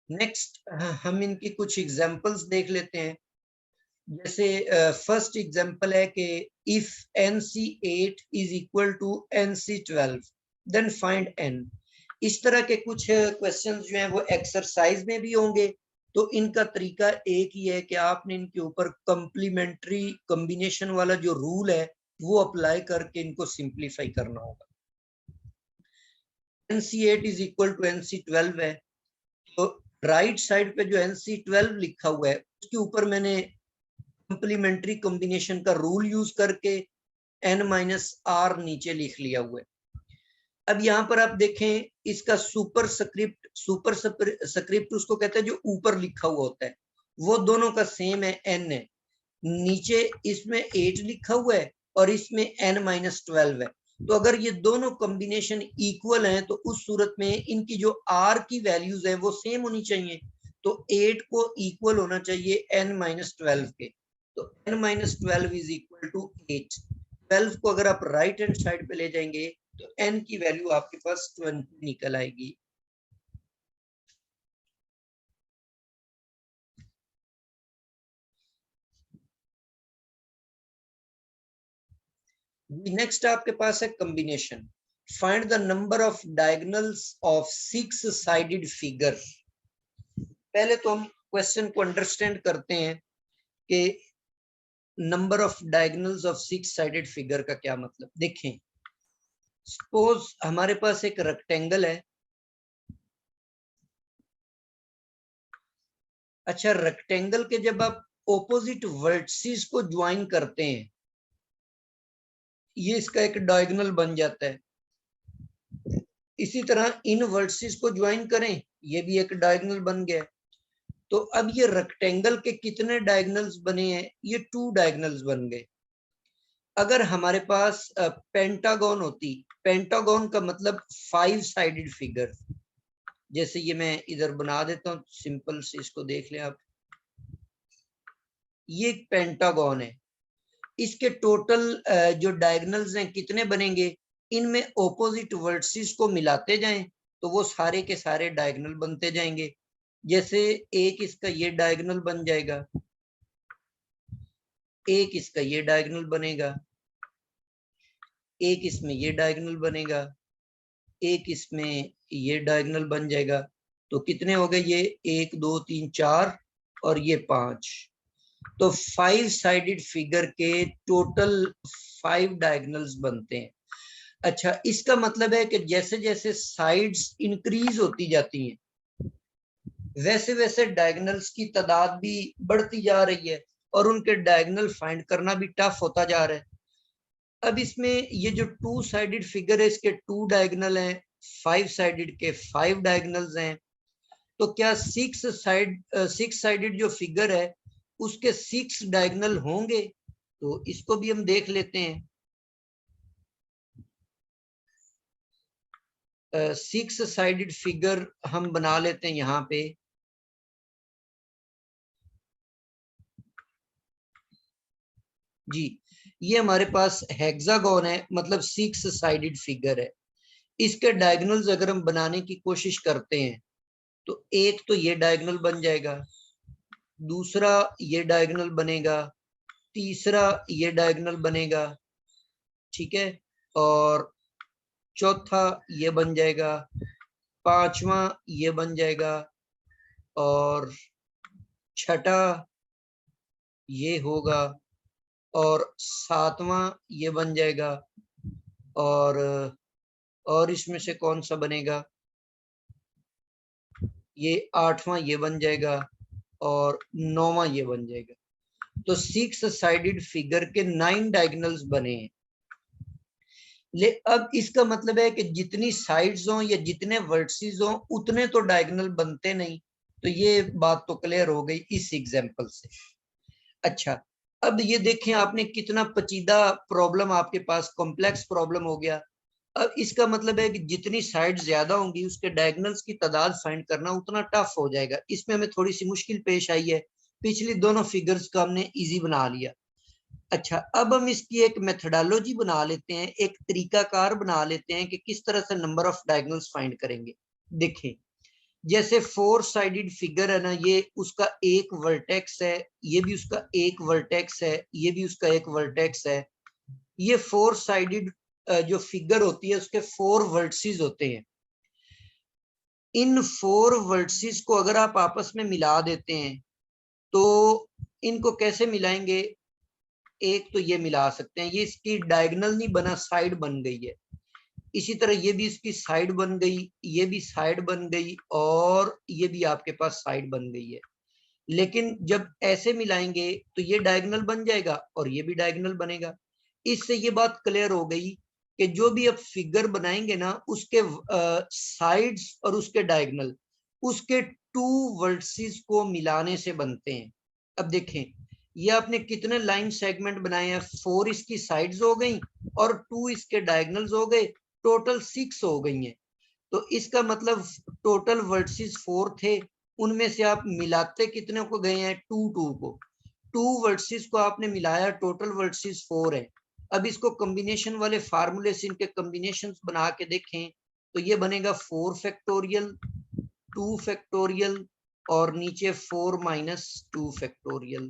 Next हम इनकी कुछ एग्जांपल्स देख लेते हैं। जैसे फर्स्ट एग्जांपल है कि if NC8 is equal to NC12 then find n। इस तरह के कुछ क्वेश्चंस जो हैं वो एक्सरसाइज में भी होंगे। तो इनका तरीका एक ही है कि आपने इनके ऊपर कंप्लीमेंट्री कॉम्बिनेशन वाला जो रूल है वो अप्लाई करके इनको सिंप्लीफाई करना होगा। NC8 is equal to NC12 है, तो राइट साइड पे जो NC12 लिखा हुआ है उसके ऊपर मैंने कंप्लीमेंट्री कॉम्बिनेशन का रूल यूज करके n-r नीचे लिख लिया हुआ है। अब यहाँ पर आप देखें इसका सुपर स्क्रिप्ट उसको कहते हैं जो ऊपर लिखा हुआ होता है, वो दोनों का सेम है, n है। नीचे इसमें 8 लिखा हुआ है और इसमें n-12 है। तो अगर ये दोनों कॉम्बिनेशन इक्वल हैं तो उस सूरत में इनकी जो r की वैल्यूज है वो सेम होनी चाहिए। तो 8 को इक्वल होना चाहिए n-12 के। तो n-12 इज इक्वल टू 8। 12 को अगर आप राइट हैंड साइड पे ले जाएंगे तो n की वैल्यू आपके पास 20 निकल आएगी। नेक्स्ट आपके पास है combination. Find the number of diagonals of 6 sided figure. पहले तो हम क्वेश्चन को अंडरस्टैंड करते हैं कि number of diagonals of 6 sided figure का क्या मतलब। देखें, सपोज हमारे पास एक रेक्टेंगल है। अच्छा, रेक्टेंगल के जब आप ऑपोजिट वर्टिसेस को ज्वाइन करते हैं, ये इसका एक डायगोनल बन जाता है। इसी तरह इन वर्टिसेस को ज्वाइन करें, ये भी एक डायगोनल बन गया। तो अब ये रेक्टेंगल के कितने डायगोनल्स बने हैं? ये 2 डायगोनल्स बन गए। अगर हमारे पास पेंटागन होती, पेंटागन का मतलब 5 साइडेड फिगर, जैसे ये मैं इधर बना देता हूं, सिंपल से इसको देख लें आप। ये एक पेंटागन है, इसके टोटल जो डायगोनल्स हैं कितने बनेंगे? इनमें ऑपोजिट वर्टिसेस को मिलाते जाएं तो वो सारे के सारे डायगोनल बनते जाएंगे। जैसे एक इसका ये डायगोनल बन जाएगा, एक इसका ये डायगोनल बनेगा, एक इसमें ये डायगोनल बनेगा, एक इसमें ये डायगोनल बन जाएगा। तो कितने हो गए ये? 1 2 3 4 और ये 5। तो 5 साइडेड फिगर के टोटल 5 डायगोनल्स बनते हैं। अच्छा, इसका मतलब है कि जैसे जैसे साइड्स इंक्रीज होती जाती हैं वैसे वैसे डायगोनल्स की तादाद भी बढ़ती जा रही है और उनके डायगोनल फाइंड करना भी टफ होता जा रहा है। अब इसमें ये जो 2 साइडेड फिगर है इसके 2 डायगोनल हैं, 5 साइडेड के 5 डायगोनल्स हैं। तो क्या 6 साइडेड जो फिगर है उसके 6 डायगोनल होंगे? तो इसको भी हम देख लेते हैं। 6 साइडेड फिगर हम बना लेते हैं यहाँ पे। जी, ये हमारे पास हेक्सागोन है, मतलब 6 साइडेड फिगर है। इसके डायगोनल्स अगर हम बनाने की कोशिश करते हैं तो एक तो ये डायगोनल बन जाएगा, दूसरा ये डायगोनल बनेगा, तीसरा ये डायगोनल बनेगा, ठीक है, और चौथा ये बन जाएगा, पांचवा ये बन जाएगा, और छठा ये होगा, और सातवां ये बन जाएगा, और इसमें से कौन सा बनेगा? ये आठवां ये बन जाएगा और नौवां ये बन जाएगा। तो 6 साइडेड फिगर के 9 डायगोनल्स बने हैं। ले अब इसका मतलब है कि जितनी साइड्स हों या जितने वर्टिसेस हों उतने तो डायगोनल बनते नहीं। तो ये बात तो क्लियर हो गई इस एग्जांपल से। अच्छा, अब ये देखें आपने कितना पेचीदा प्रॉब्लम, आपके पास कॉम्प्लेक्स प्रॉब्लम हो गया। अब इसका मतलब है कि जितनी साइड ज्यादा होंगी उसके डायगोनल्स की तादाद फाइंड करना उतना टफ हो जाएगा। इसमें हमें थोड़ी सी मुश्किल पेश आई है, पिछली दोनों फिगर्स का हमने इजी बना लिया। अच्छा, अब हम इसकी एक मेथडोलॉजी बना लेते हैं, एक तरीकाकार बना लेते हैं कि किस तरह से नंबर ऑफ डायगोनल्स फाइंड करेंगे। देखें, जैसे 4 साइडेड फिगर है ना, ये उसका एक वर्टेक्स है, ये भी उसका एक वर्टेक्स है, ये भी उसका एक वर्टेक्स है। ये 4 साइडेड जो फिगर होती है उसके 4 वर्टिसेस होते हैं। इन 4 वर्टिसेस को अगर आप आपस में मिला देते हैं तो इनको कैसे मिलाएंगे? एक तो ये मिला सकते हैं, ये इसकी डायगोनल नहीं बना, साइड बन गई है। इसी तरह ये भी इसकी साइड बन गई, ये भी साइड बन गई, और ये भी आपके पास साइड बन गई है। लेकिन जब ऐसे मिलाएंगे तो ये डायगोनल बन जाएगा और ये भी डायगोनल बनेगा। इससे ये बात क्लियर हो गई कि जो भी अब फिगर बनाएंगे ना, उसके साइड्स और उसके डायगोनल उसके 2 वर्टिसेस को मिलाने से बनते हैं। अब देखें, ये आपने कितने लाइन सेगमेंट बनाए हैं? 4 इसकी साइड्स हो गई और 2 इसके डायगोनल्स हो गए, टोटल 6 हो गई हैं। तो इसका मतलब टोटल वर्टिसेस 4 थे, उनमें से आप मिलाते कितने को गए हैं? 2 को। 2 वर्टिसेस को आपने मिलाया, टोटल वर्टिसेस 4 है। अब इसको कॉम्बिनेशन वाले फार्मूले से इनके कॉम्बिनेशंस बना के देखें तो ये बनेगा 4 फैक्टोरियल, 2 फैक्टोरियल और नीचे 4 माइनस 2 फैक्टोरियल।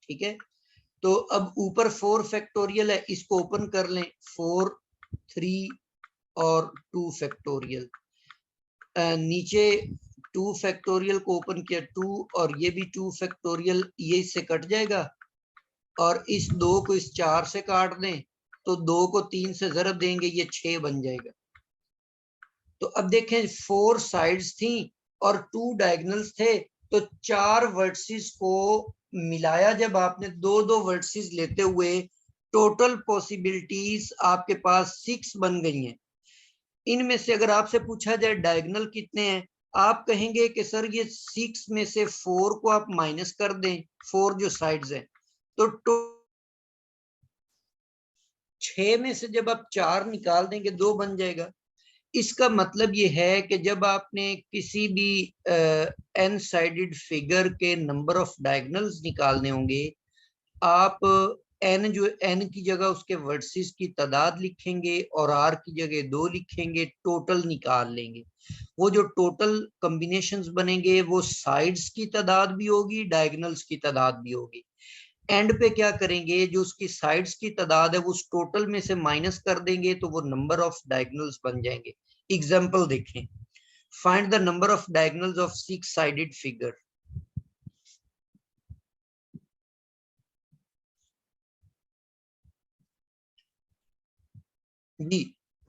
ठीक है, तो अब ऊपर 4 फैक्टोरियल है, इसको ओपन कर लें, 4 3 और 2 फैक्टोरियल। नीचे 2 फैक्टोरियल को ओपन किया, 2 और ये भी 2 फैक्टोरियल, ये इससे कट जाएगा और इस 2 को इस 4 से काट दें तो 2 को 3 से ज़रब देंगे, ये 6 बन जाएगा। तो अब देखें 4 साइड्स थी और 2 डायगोनल्स थे, तो 4 वर्टिसेस को मिलाया जब आपने, 2 वर्टिसेस लेते हुए, टोटल पॉसिबिलिटीज आपके पास 6 बन गई हैं। इनमें से अगर आपसे पूछा जाए डायगोनल कितने हैं, आप कहेंगे कि सर ये 6 में से 4 को आप माइनस कर दें, 4 जो साइड्स हैं, तो 6 में से जब आप 4 निकाल देंगे 2 बन जाएगा। इसका मतलब ये है कि जब आपने किसी भी n साइडेड फिगर के नंबर ऑफ डायगोनल्स निकालने होंगे, आप n जो n की जगह उसके वर्टिसेस की तादाद लिखेंगे और r की जगह 2 लिखेंगे, टोटल निकाल लेंगे। वो जो टोटल कॉम्बिनेशंस बनेंगे वो साइड्स की तादाद भी होगी, डायगोनल्स की तादाद भी होगी। एंड पे क्या करेंगे, जो उसकी साइड्स की तादाद है वो उस टोटल में से माइनस कर देंगे तो वो नंबर ऑफ डायगोनल्स बन जाएंगे। एग्जांपल देखें, find the number of diagonals of 6 sided figure.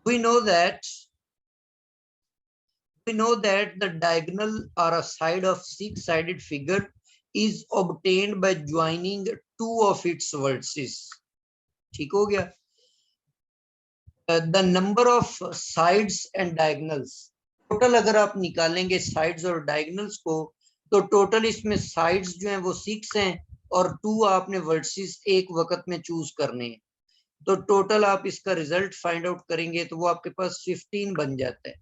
we know that the diagonal or a side of 6 sided figure is obtained by joining 2 of its vertices। ठीक हो गया। the number of sides and diagonals, total अगर आप निकालेंगे sides और diagonals को, तो total इसमें साइड्स जो हैं वो 6 हैं और 2 आपने वर्टिसेस एक वक्त में चूज करने हैं। तो टोटल आप इसका रिजल्ट फाइंड आउट करेंगे तो वो आपके पास 15 बन जाता है।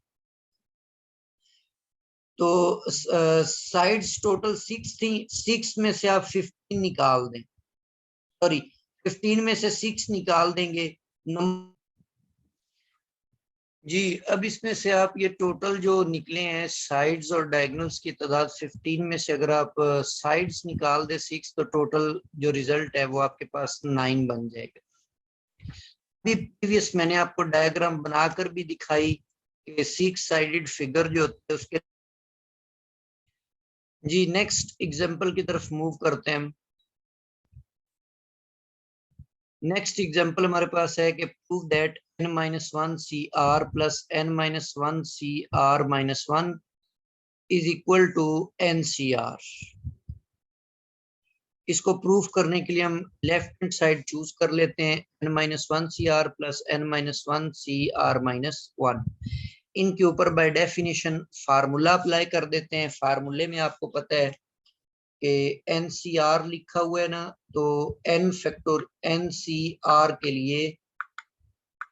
तो साइड्स टोटल 6 थी, 6 में से आप 15 निकाल दें, सॉरी 15 में से 6 निकाल देंगे जी। अब इसमें से आप ये टोटल जो निकले हैं साइड्स और डायगोनल्स की तादाद 15 में से अगर आप साइड्स निकाल दे 6, तो टोटल जो रिजल्ट है वो आपके पास 9 बन जाएगा। अभी प्रीवियस मैंने आपको डायग्राम बनाकर भी दिखाई कि 6 साइडेड फिगर जो होते हैं उसके। जी नेक्स्ट एग्जांपल की तरफ मूव करते हैं हम। नेक्स्ट एग्जांपल हमारे पास है कि prove that n-1 CR plus n-1 CR minus 1 is equal to NCR। इसको प्रूफ करने के लिए हम लेफ्ट हैंड साइड चूज कर लेते हैं, n-1 CR plus n-1 CR minus 1। इनके ऊपर बाय डेफिनेशन फार्मूला अप्लाई कर देते हैं। फार्मूले में आपको पता है कि NCR लिखा हुआ है ना, तो n फैक्टोर NCR के लिए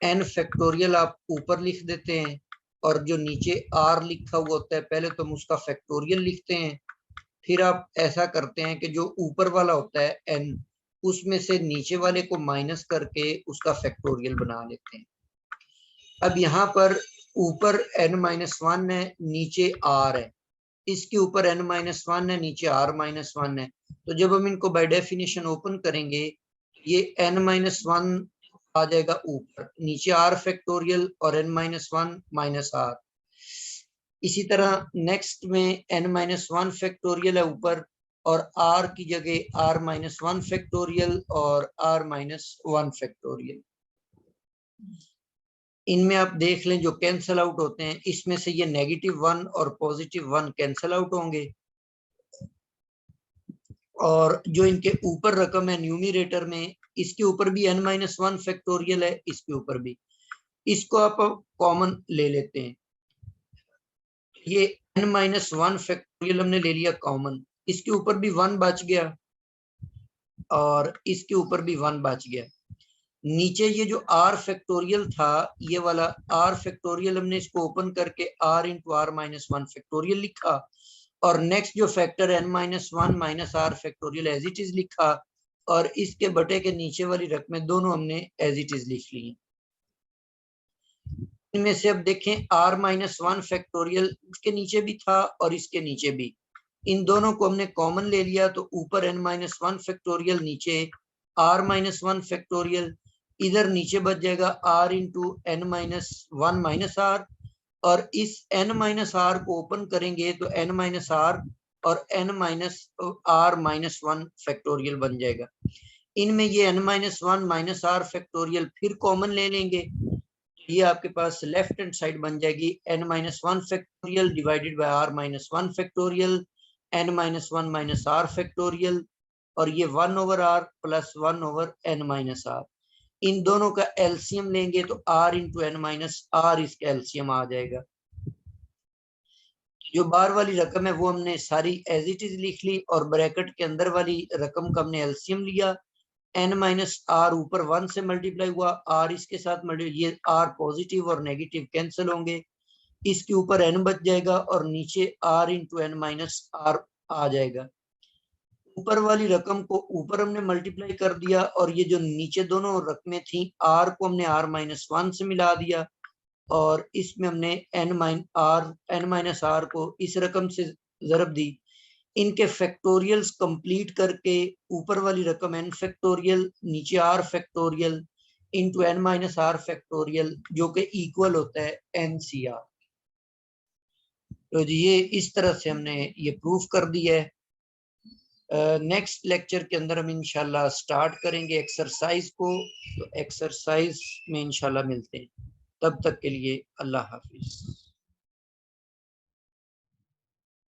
n फैक्टोरियल आप ऊपर लिख देते हैं और जो नीचे r लिखा हुआ होता है पहले तो हम उसका फैक्टोरियल लिखते हैं, फिर आप ऐसा करते हैं कि जो ऊपर वाला होता है n, उसमें से नीचे वाले को माइनस करके उसका फैक्टोरियल बना लेते हैं। अब यहाँ पर ऊपर n-1 है, नीचे r है, इसके ऊपर n-1 है, नीचे r-1 है। तो जब हम इनको बाय डेफिनेशन ओपन करेंगे, ये n-1 आ जाएगा ऊपर, नीचे r फैक्टोरियल और n-1 माइनस r। इसी तरह नेक्स्ट में n-1 फैक्टोरियल है ऊपर, और r की जगह r-1 फैक्टोरियल और r-1 फैक्टोरियल। इनमें आप देख लें जो कैंसल आउट होते हैं, इसमें से ये -1 और +1 कैंसल आउट होंगे, और जो इनके ऊपर रकम है न्यूमरेटर में, इसके ऊपर भी n-1 फैक्टोरियल है, इसके ऊपर भी, इसको आप कॉमन ले लेते हैं। ये n-1 फैक्टोरियल हमने ले लिया कॉमन, इसके ऊपर भी 1 बच गया और इसके ऊपर भी 1 बच गया। नीचे ये जो r फैक्टोरियल था, ये वाला r फैक्टोरियल, हमने इसको ओपन करके r इंटू r-1 फैक्टोरियल लिखा, और नेक्स्ट जो factor n-1 minus r factorial as it is लिखा, और इसके बटे के नीचे वाली रकमें दोनों हमने एज इट इज लिख ली। इनमें से अब देखें r-1 फैक्टोरियल इसके नीचे भी था और इसके नीचे भी, इन दोनों को हमने कॉमन ले लिया, तो ऊपर n-1 फैक्टोरियल, नीचे r-1 फैक्टोरियल, इधर नीचे बच जाएगा r into n-1 minus r, और इस n-r को ओपन करेंगे तो n-r और n-r-1 फैक्टोरियल बन जाएगा। इनमें ये n-1 माइनस r फैक्टोरियल फिर कॉमन ले लेंगे, ये आपके पास लेफ्ट हैंड साइड बन जाएगी n-1 factorial divided by r-1 factorial, n-1 minus r factorial, और ये 1 over r plus 1 over n-r। इन दोनों का एलसीएम लेंगे तो r इंटू n-r इसका एलसीएम आ जाएगा। जो बाहर वाली रकम है वो हमने सारी एज इट इज लिख ली, और ब्रैकेट के अंदर वाली रकम का हमने एलसीएम लिया। n-r ऊपर 1 से मल्टीप्लाई हुआ, r इसके साथ मल्टीप्लाई, ये r पॉजिटिव और नेगेटिव कैंसिल होंगे, इसके ऊपर n बच जाएगा और नीचे r इंटू n-r आ जाएगा। ऊपर वाली रकम को ऊपर हमने मल्टीप्लाई कर दिया, और ये जो नीचे दोनों रकमें थी, r को हमने r-1 से मिला दिया, और इसमें हमने n-r को इस रकम से ज़रब दी। इनके फैक्टोरियल्स कंप्लीट करके ऊपर वाली रकम n फैक्टोरियल, नीचे r factorial into n-r factorial, जो कि इक्वल होता है NCR। तो ये इस तरह से हमने ये प्रूफ कर दिया है। नेक्स्ट लेक्चर के अंदर हम इंशाल्लाह स्टार्ट करेंगे एक्सरसाइज को, तो एक्सरसाइज में इंशाल्लाह मिलते हैं। तब तक के लिए अल्लाह हाफिज।